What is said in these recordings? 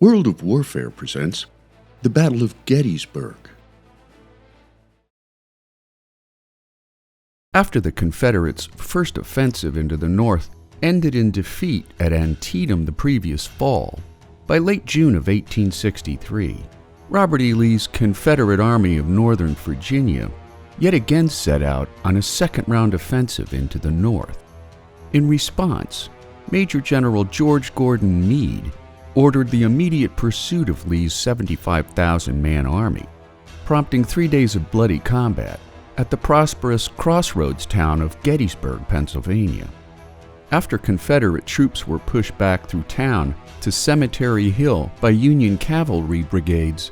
World of Warfare presents the Battle of Gettysburg. After the Confederates' first offensive into the North ended in defeat at Antietam the previous fall, by late June of 1863, Robert E. Lee's Confederate Army of Northern Virginia yet again set out on a second-round offensive into the North. In response, Major General George Gordon Meade ordered the immediate pursuit of Lee's 75,000-man army, prompting 3 days of bloody combat at the prosperous crossroads town of Gettysburg, Pennsylvania. After Confederate troops were pushed back through town to Cemetery Hill by Union cavalry brigades,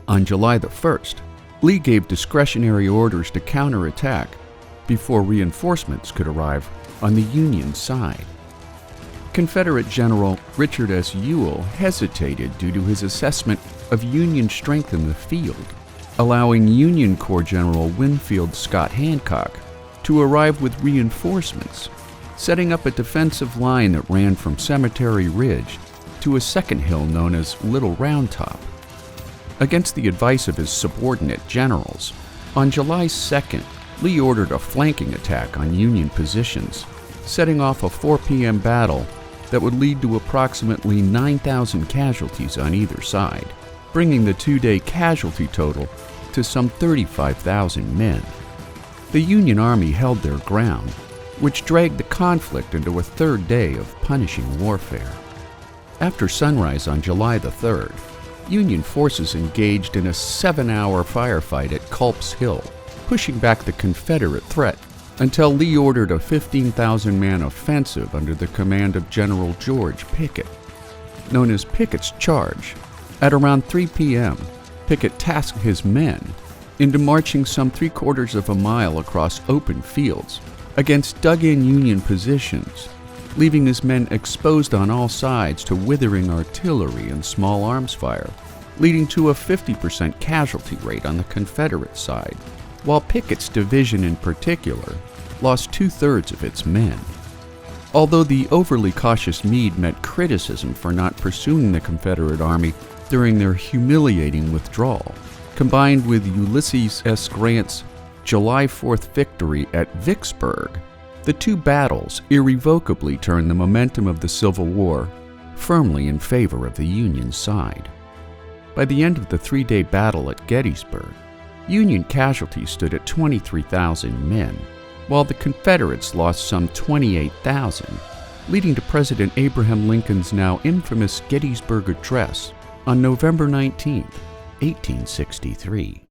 on July the 1st, Lee gave discretionary orders to counterattack before reinforcements could arrive on the Union side. Confederate General Richard S. Ewell hesitated due to his assessment of Union strength in the field, allowing Union Corps General Winfield Scott Hancock to arrive with reinforcements, setting up a defensive line that ran from Cemetery Ridge to a second hill known as Little Round Top. Against the advice of his subordinate generals, on July 2nd, Lee ordered a flanking attack on Union positions, setting off a 4 p.m. battle that would lead to approximately 9,000 casualties on either side, bringing the two-day casualty total to some 35,000 men. The Union Army held their ground, which dragged the conflict into a third day of punishing warfare. After sunrise on July the 3rd, Union forces engaged in a 7-hour firefight at Culp's Hill, pushing back the Confederate threat until Lee ordered a 15,000-man offensive under the command of General George Pickett, known as Pickett's Charge. At around 3 p.m., Pickett tasked his men into marching some 3/4 of a mile across open fields against dug-in Union positions, leaving his men exposed on all sides to withering artillery and small arms fire, leading to a 50% casualty rate on the Confederate side, while Pickett's division in particular lost 2/3 of its men. Although the overly cautious Meade met criticism for not pursuing the Confederate Army during their humiliating withdrawal, combined with Ulysses S. Grant's July 4th victory at Vicksburg, the two battles irrevocably turned the momentum of the Civil War firmly in favor of the Union side. By the end of the 3-day battle at Gettysburg, Union casualties stood at 23,000 men, while the Confederates lost some 28,000, leading to President Abraham Lincoln's now infamous Gettysburg Address on November 19, 1863.